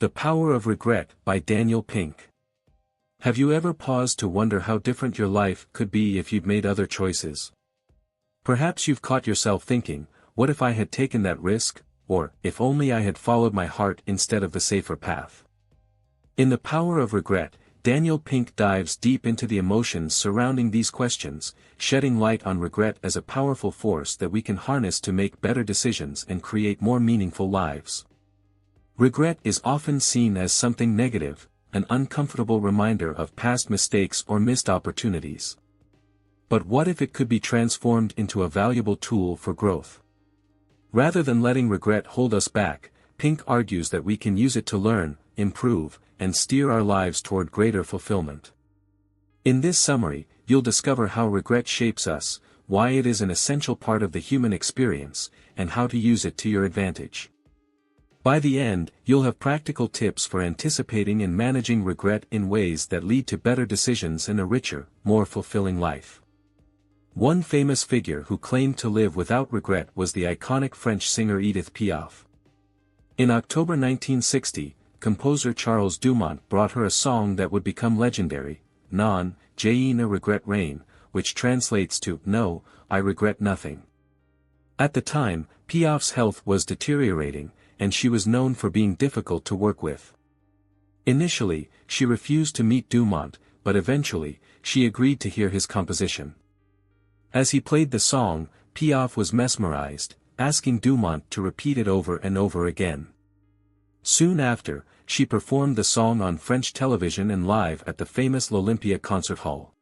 The Power of Regret by Daniel Pink. Have you ever paused to wonder how different your life could be if you'd made other choices? Perhaps you've caught yourself thinking, what if I had taken that risk, or, if only I had followed my heart instead of the safer path? In The Power of Regret, Daniel Pink dives deep into the emotions surrounding these questions, shedding light on regret as a powerful force that we can harness to make better decisions and create more meaningful lives. Regret is often seen as something negative, an uncomfortable reminder of past mistakes or missed opportunities. But what if it could be transformed into a valuable tool for growth? Rather than letting regret hold us back, Pink argues that we can use it to learn, improve, and steer our lives toward greater fulfillment. In this summary, you'll discover how regret shapes us, why it is an essential part of the human experience, and how to use it to your advantage. By the end, you'll have practical tips for anticipating and managing regret in ways that lead to better decisions and a richer, more fulfilling life. One famous figure who claimed to live without regret was the iconic French singer Edith Piaf. In October 1960, composer Charles Dumont brought her a song that would become legendary, Non, je ne regrette rien, which translates to, No, I regret nothing. At the time, Piaf's health was deteriorating, and she was known for being difficult to work with. Initially, she refused to meet Dumont, but eventually, she agreed to hear his composition. As he played the song, Piaf was mesmerized, asking Dumont to repeat it over and over again. Soon after, she performed the song on French television and live at the famous l'Olympia concert hall.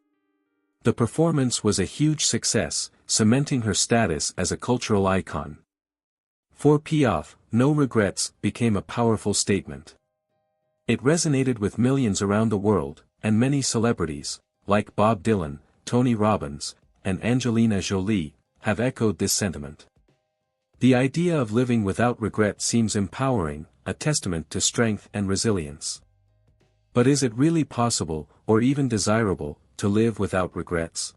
The performance was a huge success, cementing her status as a cultural icon. For Piaf, No Regrets became a powerful statement. It resonated with millions around the world, and many celebrities, like Bob Dylan, Tony Robbins, and Angelina Jolie, have echoed this sentiment. The idea of living without regret seems empowering, a testament to strength and resilience. But is it really possible, or even desirable, to live without regrets?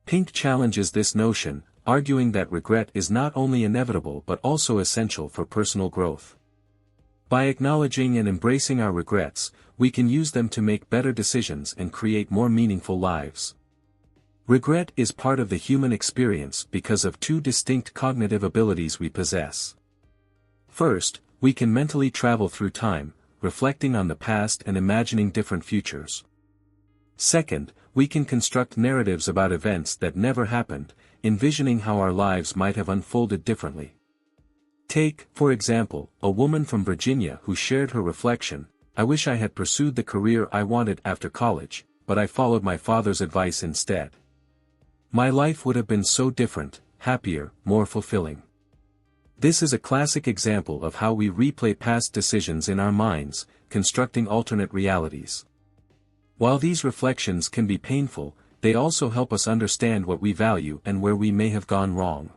Pink challenges this notion, arguing that regret is not only inevitable but also essential for personal growth. By acknowledging and embracing our regrets, we can use them to make better decisions and create more meaningful lives. Regret is part of the human experience because of two distinct cognitive abilities we possess. First, we can mentally travel through time, reflecting on the past and imagining different futures. Second, we can construct narratives about events that never happened, envisioning how our lives might have unfolded differently. Take, for example, a woman from Virginia who shared her reflection, I wish I had pursued the career I wanted after college, but I followed my father's advice instead. My life would have been so different, happier, more fulfilling. This is a classic example of how we replay past decisions in our minds, constructing alternate realities. While these reflections can be painful, they also help us understand what we value and where we may have gone wrong.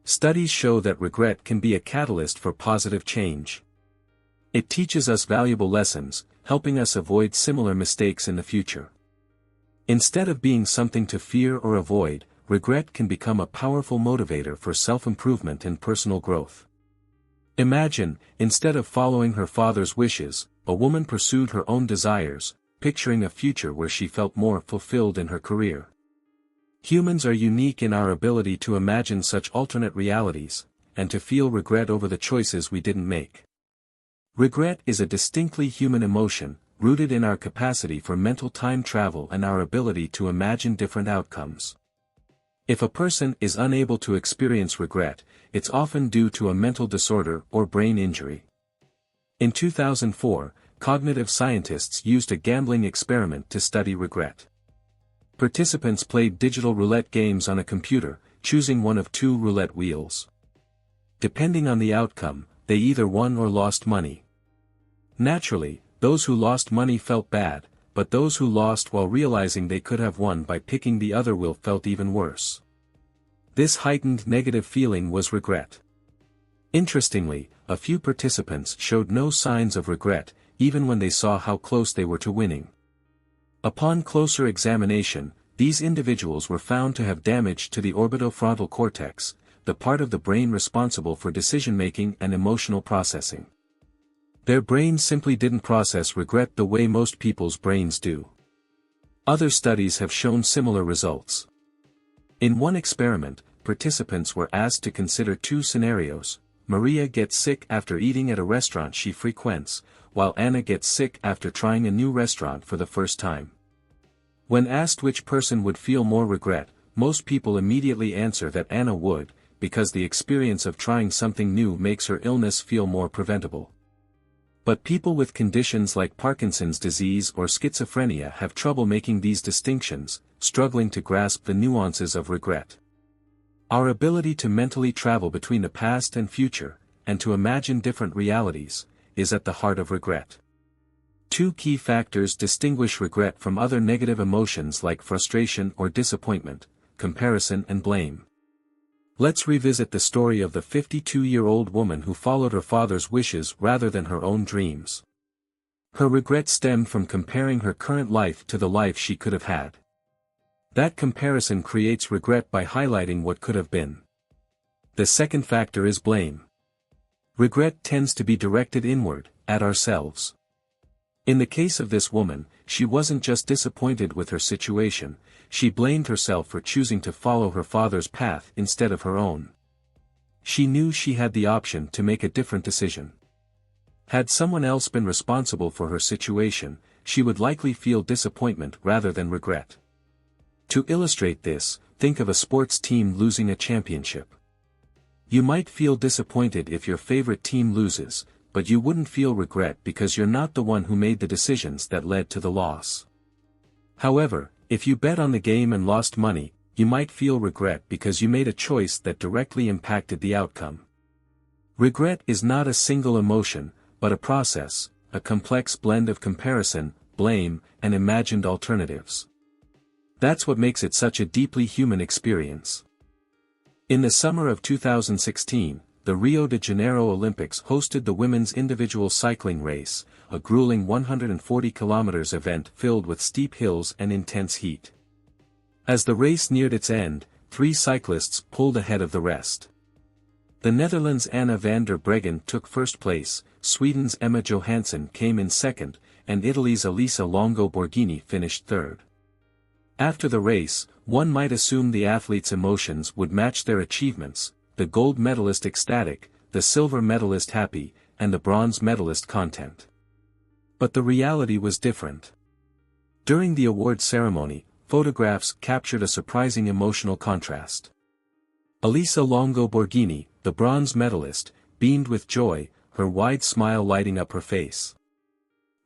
Studies show that regret can be a catalyst for positive change. It teaches us valuable lessons, helping us avoid similar mistakes in the future. Instead of being something to fear or avoid, regret can become a powerful motivator for self-improvement and personal growth. Imagine, instead of following her father's wishes, a woman pursued her own desires, picturing a future where she felt more fulfilled in her career. Humans are unique in our ability to imagine such alternate realities, and to feel regret over the choices we didn't make. Regret is a distinctly human emotion, rooted in our capacity for mental time travel and our ability to imagine different outcomes. If a person is unable to experience regret, it's often due to a mental disorder or brain injury. In 2004, cognitive scientists used a gambling experiment to study regret. Participants played digital roulette games on a computer, choosing one of two roulette wheels. Depending on the outcome, they either won or lost money. Naturally, those who lost money felt bad, but those who lost while realizing they could have won by picking the other wheel felt even worse. This heightened negative feeling was regret. Interestingly, a few participants showed no signs of regret, even when they saw how close they were to winning. Upon closer examination, these individuals were found to have damage to the orbitofrontal cortex, the part of the brain responsible for decision-making and emotional processing. Their brains simply didn't process regret the way most people's brains do. Other studies have shown similar results. In one experiment, participants were asked to consider two scenarios. Maria gets sick after eating at a restaurant she frequents, while Anna gets sick after trying a new restaurant for the first time. When asked which person would feel more regret, most people immediately answer that Anna would, because the experience of trying something new makes her illness feel more preventable. But people with conditions like Parkinson's disease or schizophrenia have trouble making these distinctions, struggling to grasp the nuances of regret. Our ability to mentally travel between the past and future, and to imagine different realities, is at the heart of regret. Two key factors distinguish regret from other negative emotions like frustration or disappointment: comparison and blame. Let's revisit the story of the 52-year-old woman who followed her father's wishes rather than her own dreams. Her regret stemmed from comparing her current life to the life she could have had. That comparison creates regret by highlighting what could have been. The second factor is blame. Regret tends to be directed inward, at ourselves. In the case of this woman, she wasn't just disappointed with her situation, she blamed herself for choosing to follow her father's path instead of her own. She knew she had the option to make a different decision. Had someone else been responsible for her situation, she would likely feel disappointment rather than regret. To illustrate this, think of a sports team losing a championship. You might feel disappointed if your favorite team loses, but you wouldn't feel regret because you're not the one who made the decisions that led to the loss. However, if you bet on the game and lost money, you might feel regret because you made a choice that directly impacted the outcome. Regret is not a single emotion, but a process, a complex blend of comparison, blame, and imagined alternatives. That's what makes it such a deeply human experience. In the summer of 2016, the Rio de Janeiro Olympics hosted the women's individual cycling race, a grueling 140 kilometers event filled with steep hills and intense heat. As the race neared its end, 3 cyclists pulled ahead of the rest. The Netherlands' Anna van der Breggen took first place, Sweden's Emma Johansson came in second, and Italy's Elisa Longo Borghini finished third. After the race, one might assume the athletes' emotions would match their achievements, the gold medalist ecstatic, the silver medalist happy, and the bronze medalist content. But the reality was different. During the award ceremony, photographs captured a surprising emotional contrast. Elisa Longo Borghini, the bronze medalist, beamed with joy, her wide smile lighting up her face.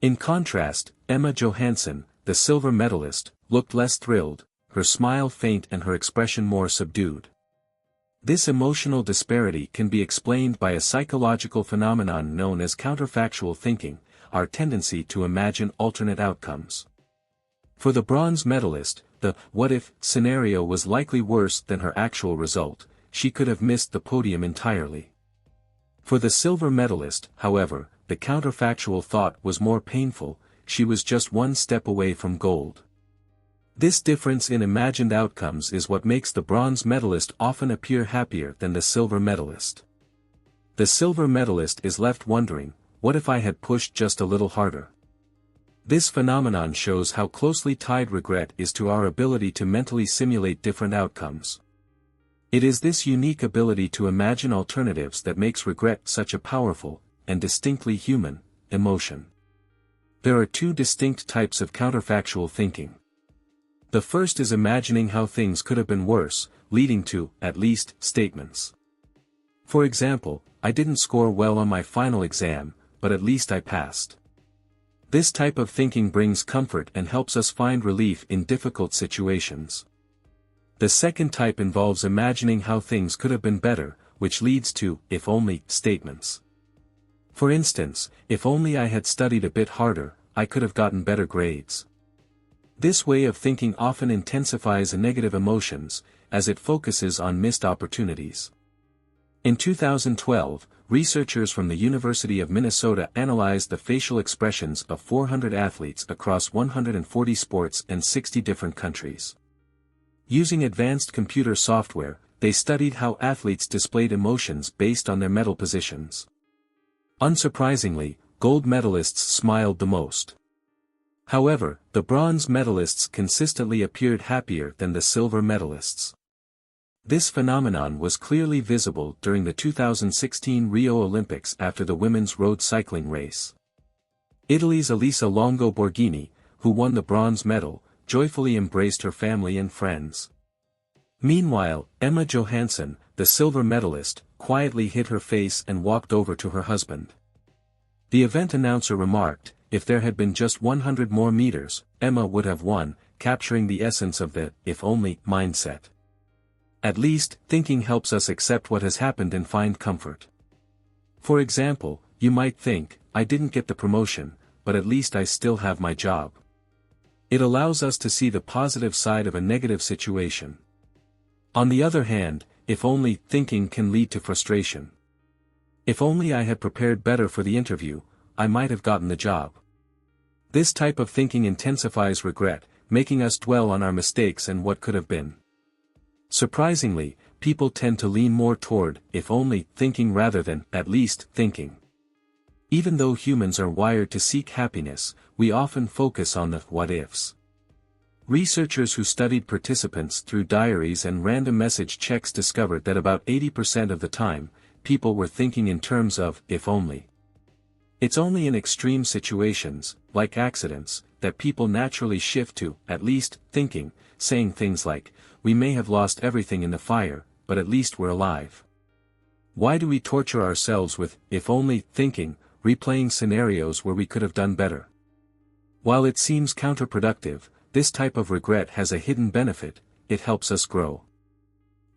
In contrast, Emma Johansson, the silver medalist, looked less thrilled, her smile faint and her expression more subdued. This emotional disparity can be explained by a psychological phenomenon known as counterfactual thinking, our tendency to imagine alternate outcomes. For the bronze medalist, the what-if scenario was likely worse than her actual result, she could have missed the podium entirely. For the silver medalist, however, the counterfactual thought was more painful, she was just one step away from gold. This difference in imagined outcomes is what makes the bronze medalist often appear happier than the silver medalist. The silver medalist is left wondering, what if I had pushed just a little harder? This phenomenon shows how closely tied regret is to our ability to mentally simulate different outcomes. It is this unique ability to imagine alternatives that makes regret such a powerful, and distinctly human, emotion. There are 2 distinct types of counterfactual thinking. The first is imagining how things could have been worse, leading to, at least, statements. For example, I didn't score well on my final exam, but at least I passed. This type of thinking brings comfort and helps us find relief in difficult situations. The second type involves imagining how things could have been better, which leads to, if only, statements. For instance, if only I had studied a bit harder, I could have gotten better grades. This way of thinking often intensifies negative emotions, as it focuses on missed opportunities. In 2012, researchers from the University of Minnesota analyzed the facial expressions of 400 athletes across 140 sports and 60 different countries. Using advanced computer software, they studied how athletes displayed emotions based on their medal positions. Unsurprisingly, gold medalists smiled the most. However, the bronze medalists consistently appeared happier than the silver medalists. This phenomenon was clearly visible during the 2016 Rio Olympics after the women's road cycling race. Italy's Elisa Longo Borghini, who won the bronze medal, joyfully embraced her family and friends. Meanwhile, Emma Johansson, the silver medalist, quietly hid her face and walked over to her husband. The event announcer remarked, "If there had been just 100 more meters, Emma would have won," capturing the essence of the "if only" mindset. At least, thinking helps us accept what has happened and find comfort. For example, you might think, "I didn't get the promotion, but at least I still have my job." It allows us to see the positive side of a negative situation. On the other hand, if only thinking can lead to frustration. If only I had prepared better for the interview, I might have gotten the job. This type of thinking intensifies regret, making us dwell on our mistakes and what could have been. Surprisingly, people tend to lean more toward "if only" thinking rather than "at least" thinking. Even though humans are wired to seek happiness, we often focus on the what-ifs. Researchers who studied participants through diaries and random message checks discovered that about 80% of the time, people were thinking in terms of "if only." It's only in extreme situations, like accidents, that people naturally shift to "at least" thinking, saying things like, "We may have lost everything in the fire, but at least we're alive." Why do we torture ourselves with "if only" thinking, replaying scenarios where we could have done better? While it seems counterproductive, this type of regret has a hidden benefit: it helps us grow.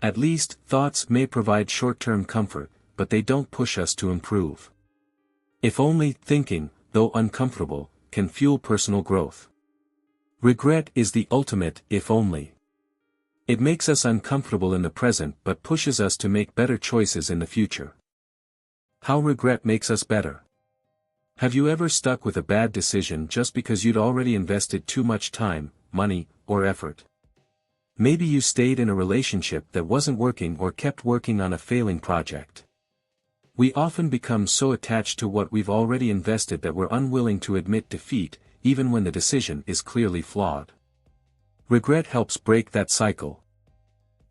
At least, thoughts may provide short-term comfort, but they don't push us to improve. If only thinking, though uncomfortable, can fuel personal growth. Regret is the ultimate "if only." It makes us uncomfortable in the present but pushes us to make better choices in the future. How regret makes us better. Have you ever stuck with a bad decision just because you'd already invested too much time, money, or effort? Maybe you stayed in a relationship that wasn't working or kept working on a failing project. We often become so attached to what we've already invested that we're unwilling to admit defeat, even when the decision is clearly flawed. Regret helps break that cycle.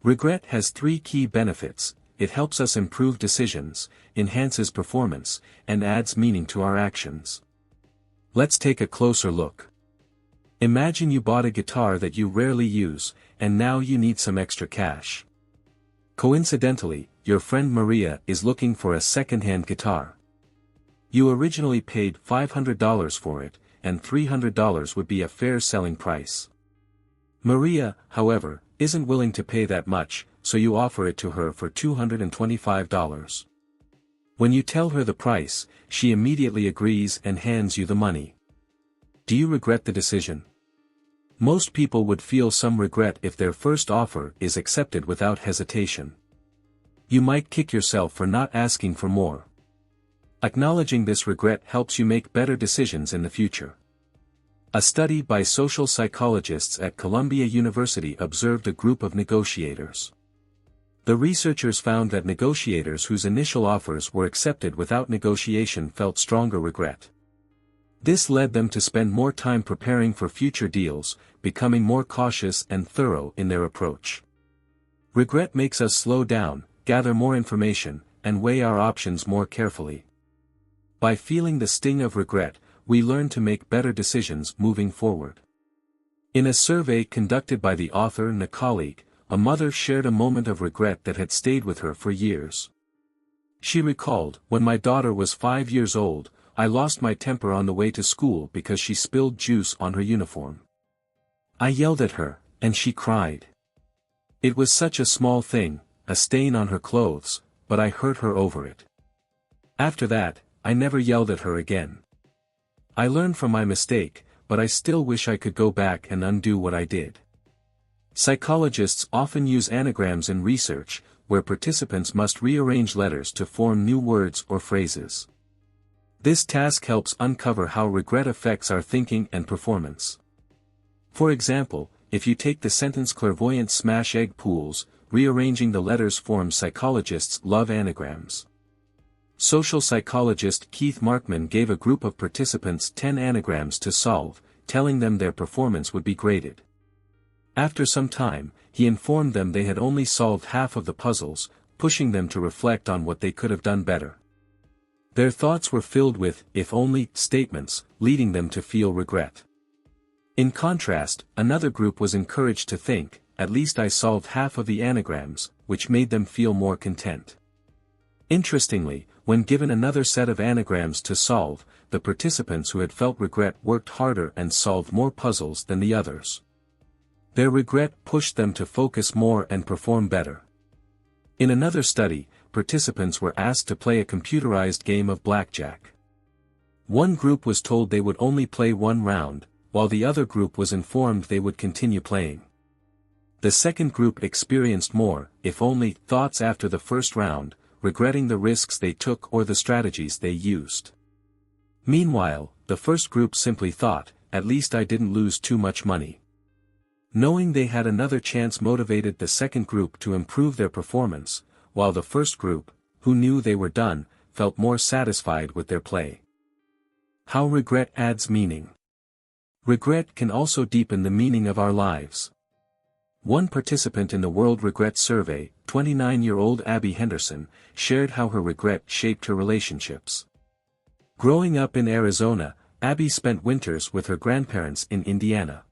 Regret has 3 key benefits: it helps us improve decisions, enhances performance, and adds meaning to our actions. Let's take a closer look. Imagine you bought a guitar that you rarely use, and now you need some extra cash. Coincidentally, your friend Maria is looking for a second-hand guitar. You originally paid $500 for it, and $300 would be a fair selling price. Maria, however, isn't willing to pay that much, so you offer it to her for $225. When you tell her the price, she immediately agrees and hands you the money. Do you regret the decision? Most people would feel some regret if their first offer is accepted without hesitation. You might kick yourself for not asking for more. Acknowledging this regret helps you make better decisions in the future. A study by social psychologists at Columbia University observed a group of negotiators. The researchers found that negotiators whose initial offers were accepted without negotiation felt stronger regret. This led them to spend more time preparing for future deals, becoming more cautious and thorough in their approach. Regret makes us slow down, gather more information, and weigh our options more carefully. By feeling the sting of regret, we learn to make better decisions moving forward. In a survey conducted by the author and a colleague, a mother shared a moment of regret that had stayed with her for years. She recalled, "When my daughter was 5 years old, I lost my temper on the way to school because she spilled juice on her uniform. I yelled at her, and she cried. It was such a small thing, a stain on her clothes, but I hurt her over it. After that, I never yelled at her again. I learned from my mistake, but I still wish I could go back and undo what I did." Psychologists often use anagrams in research, where participants must rearrange letters to form new words or phrases. This task helps uncover how regret affects our thinking and performance. For example, if you take the sentence "clairvoyant smash egg pools," rearranging the letters forms. Psychologists love anagrams. social psychologist Keith Markman gave a group of participants 10 anagrams to solve, telling them their performance would be graded. After some time, he informed them they had only solved half of the puzzles, pushing them to reflect on what they could have done better. Their thoughts were filled with "if only" statements, leading them to feel regret. In contrast, another group was encouraged to think, "at least I solved half of the anagrams," which made them feel more content. Interestingly, when given another set of anagrams to solve, the participants who had felt regret worked harder and solved more puzzles than the others. Their regret pushed them to focus more and perform better. In another study, participants were asked to play a computerized game of blackjack. One group was told they would only play one round, while the other group was informed they would continue playing. The second group experienced more "if only" thoughts after the first round, regretting the risks they took or the strategies they used. Meanwhile, the first group simply thought, "at least I didn't lose too much money." Knowing they had another chance motivated the second group to improve their performance, while the first group, who knew they were done, felt more satisfied with their play. How regret adds meaning. Regret can also deepen the meaning of our lives. One participant in the World Regret Survey, 29-year-old Abby Henderson, shared how her regret shaped her relationships. Growing up in Arizona, Abby spent winters with her grandparents in Indiana.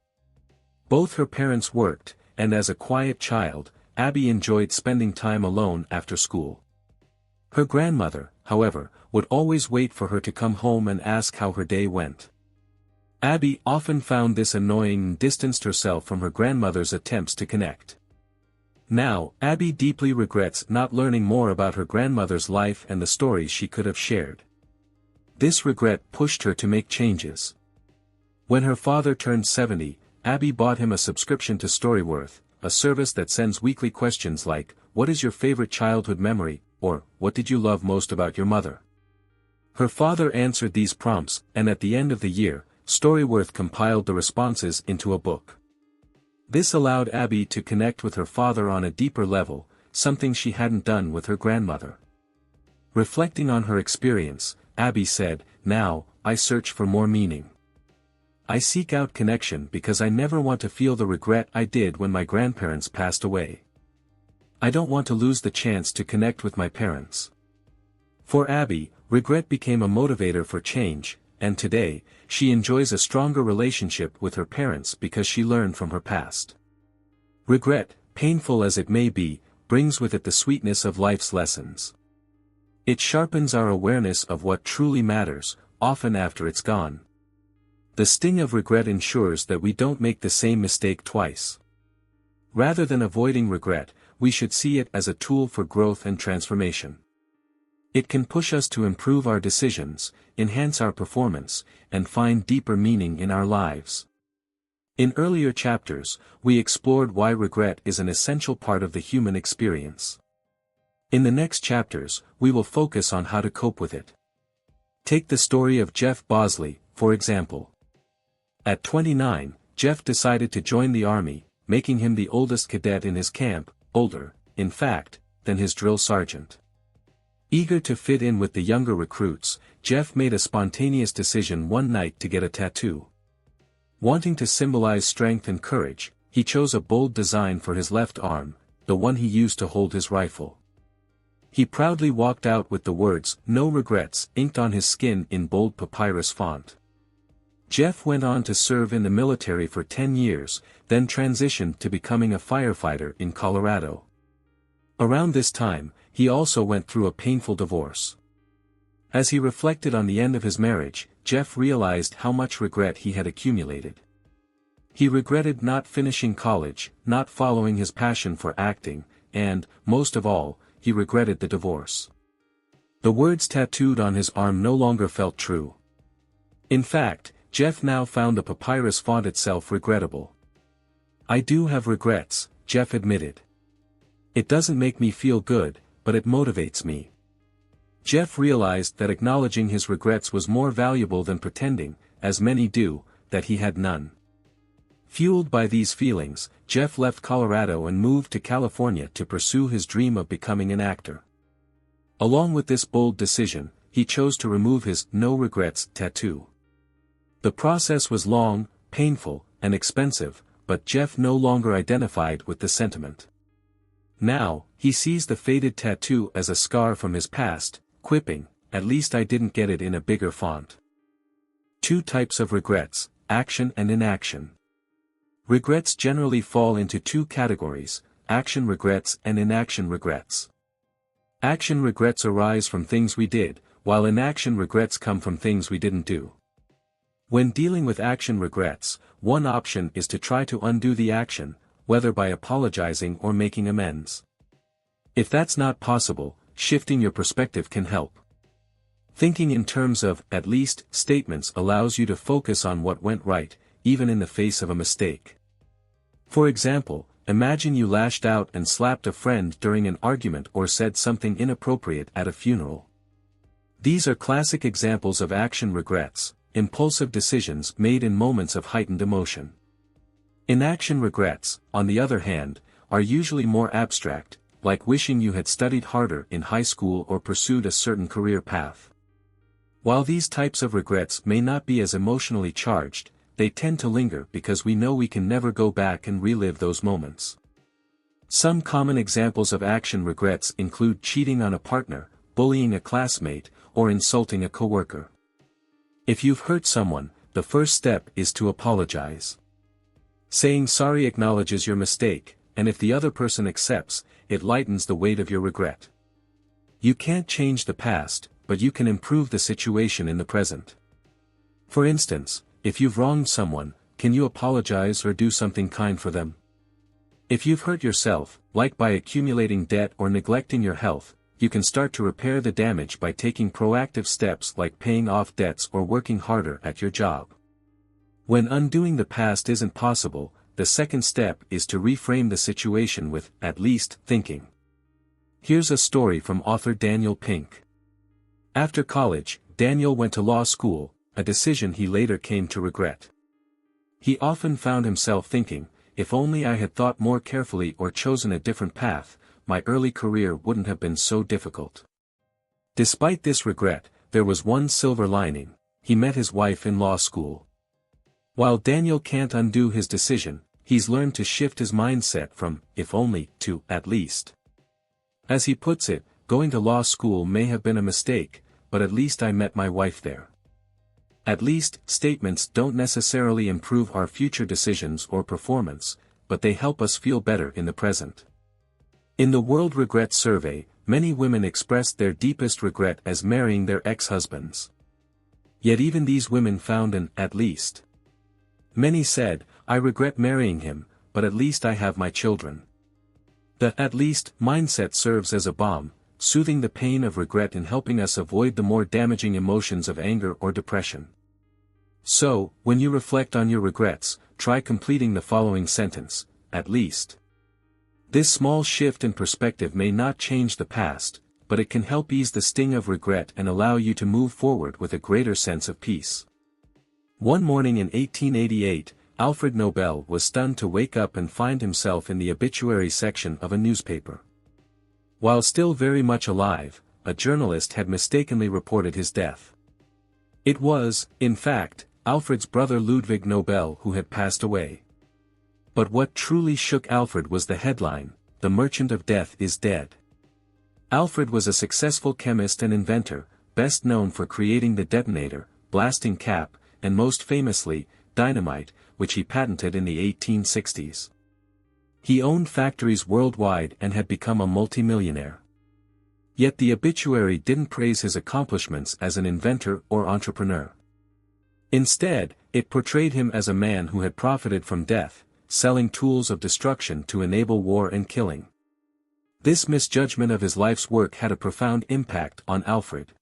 Both her parents worked, and as a quiet child, Abby enjoyed spending time alone after school. Her grandmother, however, would always wait for her to come home and ask how her day went. Abby often found this annoying and distanced herself from her grandmother's attempts to connect. Now, Abby deeply regrets not learning more about her grandmother's life and the stories she could have shared. This regret pushed her to make changes. When her father turned 70, Abby bought him a subscription to Storyworth, a service that sends weekly questions like, "What is your favorite childhood memory?" or "What did you love most about your mother?" Her father answered these prompts, and at the end of the year, Storyworth compiled the responses into a book. This allowed Abby to connect with her father on a deeper level, something she hadn't done with her grandmother. Reflecting on her experience, Abby said, "Now, I search for more meaning. I seek out connection because I never want to feel the regret I did when my grandparents passed away. I don't want to lose the chance to connect with my parents." For Abby, regret became a motivator for change, and today, she enjoys a stronger relationship with her parents because she learned from her past. Regret, painful as it may be, brings with it the sweetness of life's lessons. It sharpens our awareness of what truly matters, often after it's gone. The sting of regret ensures that we don't make the same mistake twice. Rather than avoiding regret, we should see it as a tool for growth and transformation. It can push us to improve our decisions, enhance our performance, and find deeper meaning in our lives. In earlier chapters, we explored why regret is an essential part of the human experience. In the next chapters, we will focus on how to cope with it. Take the story of Jeff Bosley, for example. At 29, Jeff decided to join the army, making him the oldest cadet in his camp, older, in fact, than his drill sergeant. Eager to fit in with the younger recruits, Jeff made a spontaneous decision one night to get a tattoo. Wanting to symbolize strength and courage, he chose a bold design for his left arm, the one he used to hold his rifle. He proudly walked out with the words, "No regrets," inked on his skin in bold papyrus font. Jeff went on to serve in the military for 10 years, then transitioned to becoming a firefighter in Colorado. Around this time, he also went through a painful divorce. As he reflected on the end of his marriage, Jeff realized how much regret he had accumulated. He regretted not finishing college, not following his passion for acting, and, most of all, he regretted the divorce. The words tattooed on his arm no longer felt true. In fact, Jeff now found the papyrus font itself regrettable. "I do have regrets," Jeff admitted. "It doesn't make me feel good, but it motivates me." Jeff realized that acknowledging his regrets was more valuable than pretending, as many do, that he had none. Fueled by these feelings, Jeff left Colorado and moved to California to pursue his dream of becoming an actor. Along with this bold decision, he chose to remove his "no regrets" tattoo. The process was long, painful, and expensive, but Jeff no longer identified with the sentiment. Now, he sees the faded tattoo as a scar from his past, quipping, "At least I didn't get it in a bigger font." Two types of regrets: action and inaction. Regrets generally fall into two categories: action regrets and inaction regrets. Action regrets arise from things we did, while inaction regrets come from things we didn't do. When dealing with action regrets, one option is to try to undo the action, whether by apologizing or making amends. If that's not possible, shifting your perspective can help. Thinking in terms of "at least" statements allows you to focus on what went right, even in the face of a mistake. For example, imagine you lashed out and slapped a friend during an argument or said something inappropriate at a funeral. These are classic examples of action regrets, impulsive decisions made in moments of heightened emotion. Inaction regrets, on the other hand, are usually more abstract, like wishing you had studied harder in high school or pursued a certain career path. While these types of regrets may not be as emotionally charged, they tend to linger because we know we can never go back and relive those moments. Some common examples of action regrets include cheating on a partner, bullying a classmate, or insulting a coworker. If you've hurt someone, the first step is to apologize. Saying sorry acknowledges your mistake, and if the other person accepts, it lightens the weight of your regret. You can't change the past, but you can improve the situation in the present. For instance, if you've wronged someone, can you apologize or do something kind for them? If you've hurt yourself, like by accumulating debt or neglecting your health, you can start to repair the damage by taking proactive steps like paying off debts or working harder at your job. When undoing the past isn't possible, the second step is to reframe the situation with "at least" thinking. Here's a story from author Daniel Pink. After college, Daniel went to law school, a decision he later came to regret. He often found himself thinking, "If only I had thought more carefully or chosen a different path, my early career wouldn't have been so difficult." Despite this regret, there was one silver lining: he met his wife in law school. While Daniel can't undo his decision, he's learned to shift his mindset from "if only" to "at least." As he puts it, going to law school may have been a mistake, but at least I met my wife there. At least statements don't necessarily improve our future decisions or performance, but they help us feel better in the present. In the World Regret Survey, many women expressed their deepest regret as marrying their ex-husbands. Yet even these women found an "at least." Many said, "I regret marrying him, but at least I have my children." The "at least" mindset serves as a balm, soothing the pain of regret and helping us avoid the more damaging emotions of anger or depression. So, when you reflect on your regrets, try completing the following sentence: "at least." This small shift in perspective may not change the past, but it can help ease the sting of regret and allow you to move forward with a greater sense of peace. One morning in 1888, Alfred Nobel was stunned to wake up and find himself in the obituary section of a newspaper. While still very much alive, a journalist had mistakenly reported his death. It was, in fact, Alfred's brother Ludwig Nobel who had passed away. But what truly shook Alfred was the headline: "The Merchant of Death is dead." Alfred was a successful chemist and inventor, best known for creating the detonator, blasting cap, and most famously, dynamite, which he patented in the 1860s. He owned factories worldwide and had become a multimillionaire. Yet the obituary didn't praise his accomplishments as an inventor or entrepreneur. Instead, it portrayed him as a man who had profited from death, selling tools of destruction to enable war and killing. This misjudgment of his life's work had a profound impact on Alfred.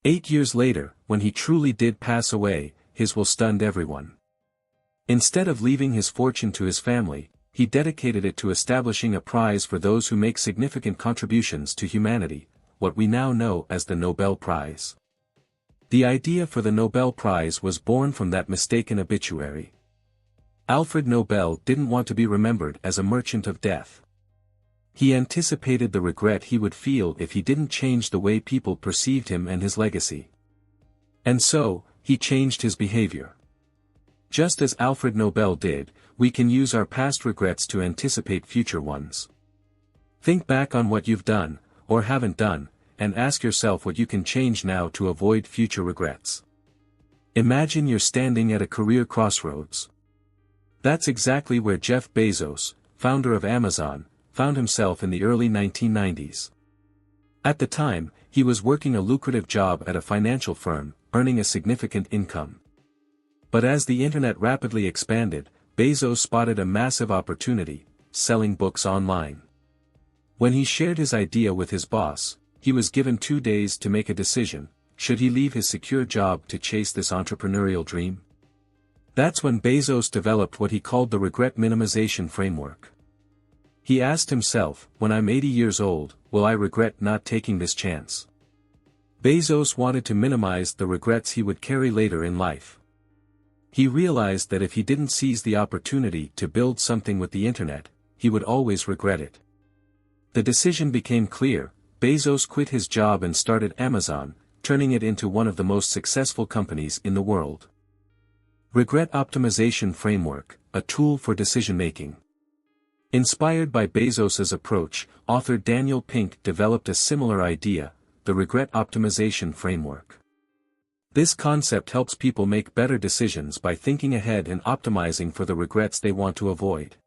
8 years later, when he truly did pass away, his will stunned everyone. Instead of leaving his fortune to his family, he dedicated it to establishing a prize for those who make significant contributions to humanity, what we now know as the Nobel Prize. The idea for the Nobel Prize was born from that mistaken obituary. Alfred Nobel didn't want to be remembered as a merchant of death. He anticipated the regret he would feel if he didn't change the way people perceived him and his legacy. And so, he changed his behavior. Just as Alfred Nobel did, we can use our past regrets to anticipate future ones. Think back on what you've done, or haven't done, and ask yourself what you can change now to avoid future regrets. Imagine you're standing at a career crossroads. That's exactly where Jeff Bezos, founder of Amazon, found himself in the early 1990s. At the time, he was working a lucrative job at a financial firm, earning a significant income. But as the internet rapidly expanded, Bezos spotted a massive opportunity: selling books online. When he shared his idea with his boss, he was given 2 days to make a decision: should he leave his secure job to chase this entrepreneurial dream? That's when Bezos developed what he called the regret minimization framework. He asked himself, when I'm 80 years old, will I regret not taking this chance? Bezos wanted to minimize the regrets he would carry later in life. He realized that if he didn't seize the opportunity to build something with the internet, he would always regret it. The decision became clear: Bezos quit his job and started Amazon, turning it into one of the most successful companies in the world. Regret Optimization Framework, a tool for decision-making. Inspired by Bezos's approach, author Daniel Pink developed a similar idea: the Regret Optimization Framework. This concept helps people make better decisions by thinking ahead and optimizing for the regrets they want to avoid.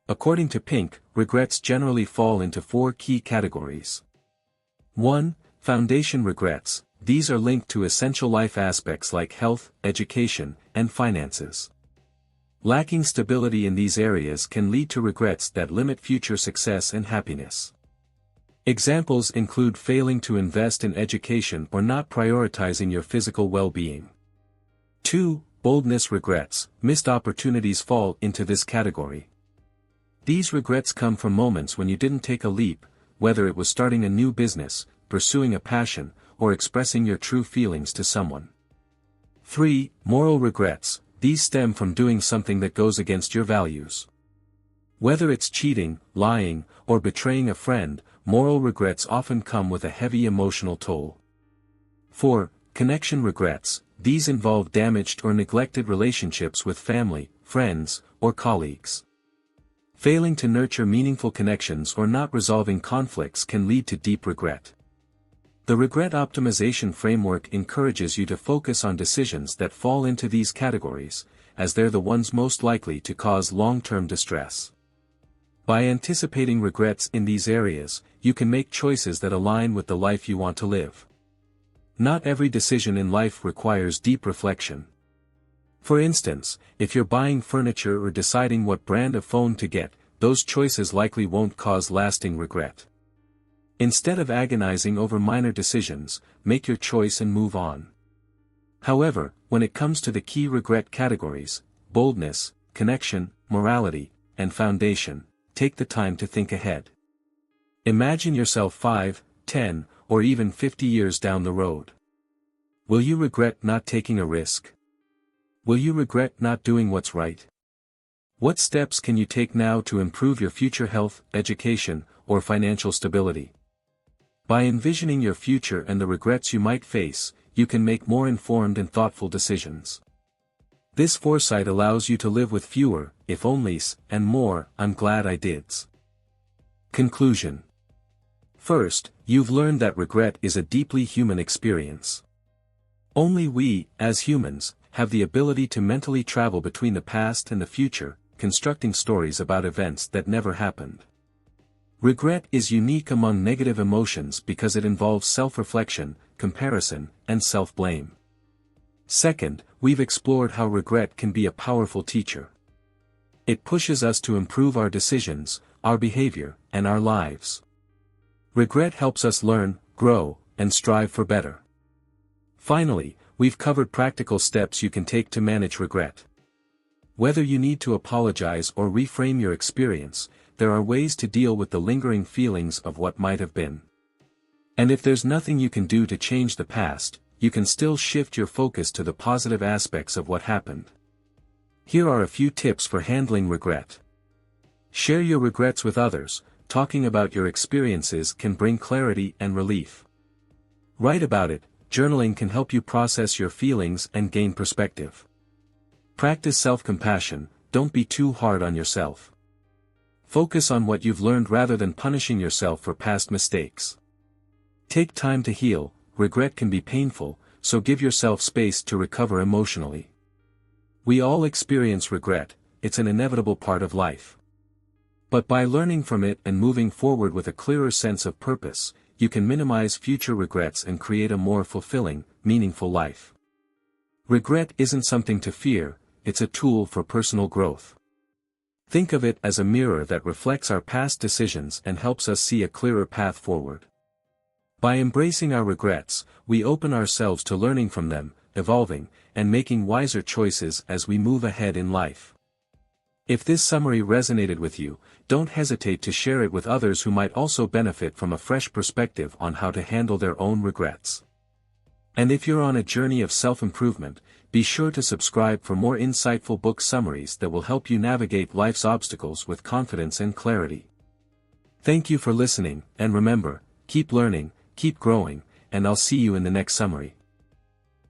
According to Pink, regrets generally fall into 4 key categories. 1. Foundation regrets. These are linked to essential life aspects like health, education, and finances. Lacking stability in these areas can lead to regrets that limit future success and happiness. Examples include failing to invest in education or not prioritizing your physical well-being. 2. Boldness regrets. Missed opportunities fall into this category. These regrets come from moments when you didn't take a leap, whether it was starting a new business, pursuing a passion, or expressing your true feelings to someone. 3. Moral regrets. These stem from doing something that goes against your values. Whether it's cheating, lying, or betraying a friend, moral regrets often come with a heavy emotional toll. 4. Connection regrets. These involve damaged or neglected relationships with family, friends, or colleagues. Failing to nurture meaningful connections or not resolving conflicts can lead to deep regret. The Regret Optimization Framework encourages you to focus on decisions that fall into these categories, as they're the ones most likely to cause long-term distress. By anticipating regrets in these areas, you can make choices that align with the life you want to live. Not every decision in life requires deep reflection. For instance, if you're buying furniture or deciding what brand of phone to get, those choices likely won't cause lasting regret. Instead of agonizing over minor decisions, make your choice and move on. However, when it comes to the key regret categories, boldness, connection, morality, and foundation, take the time to think ahead. Imagine yourself 5, 10, or even 50 years down the road. Will you regret not taking a risk? Will you regret not doing what's right? What steps can you take now to improve your future health, education, or financial stability? By envisioning your future and the regrets you might face, you can make more informed and thoughtful decisions. This foresight allows you to live with fewer, if onlys, and more, I'm glad I dids. Conclusion. First, you've learned that regret is a deeply human experience. Only we, as humans, have the ability to mentally travel between the past and the future, constructing stories about events that never happened. Regret is unique among negative emotions because it involves self-reflection, comparison, and self-blame. Second, we've explored how regret can be a powerful teacher. It pushes us to improve our decisions, our behavior, and our lives. Regret helps us learn, grow, and strive for better. Finally, we've covered practical steps you can take to manage regret. Whether you need to apologize or reframe your experience, there are ways to deal with the lingering feelings of what might have been. And if there's nothing you can do to change the past, you can still shift your focus to the positive aspects of what happened. Here are a few tips for handling regret. Share your regrets with others, talking about your experiences can bring clarity and relief. Write about it. Journaling can help you process your feelings and gain perspective. Practice self-compassion. Don't be too hard on yourself. Focus on what you've learned rather than punishing yourself for past mistakes. Take time to heal. Regret can be painful, so give yourself space to recover emotionally. We all experience regret, it's an inevitable part of life. But by learning from it and moving forward with a clearer sense of purpose, you can minimize future regrets and create a more fulfilling, meaningful life. Regret isn't something to fear, it's a tool for personal growth. Think of it as a mirror that reflects our past decisions and helps us see a clearer path forward. By embracing our regrets, we open ourselves to learning from them, evolving, and making wiser choices as we move ahead in life. If this summary resonated with you, don't hesitate to share it with others who might also benefit from a fresh perspective on how to handle their own regrets. And if you're on a journey of self-improvement, be sure to subscribe for more insightful book summaries that will help you navigate life's obstacles with confidence and clarity. Thank you for listening, and remember, keep learning, keep growing, and I'll see you in the next summary.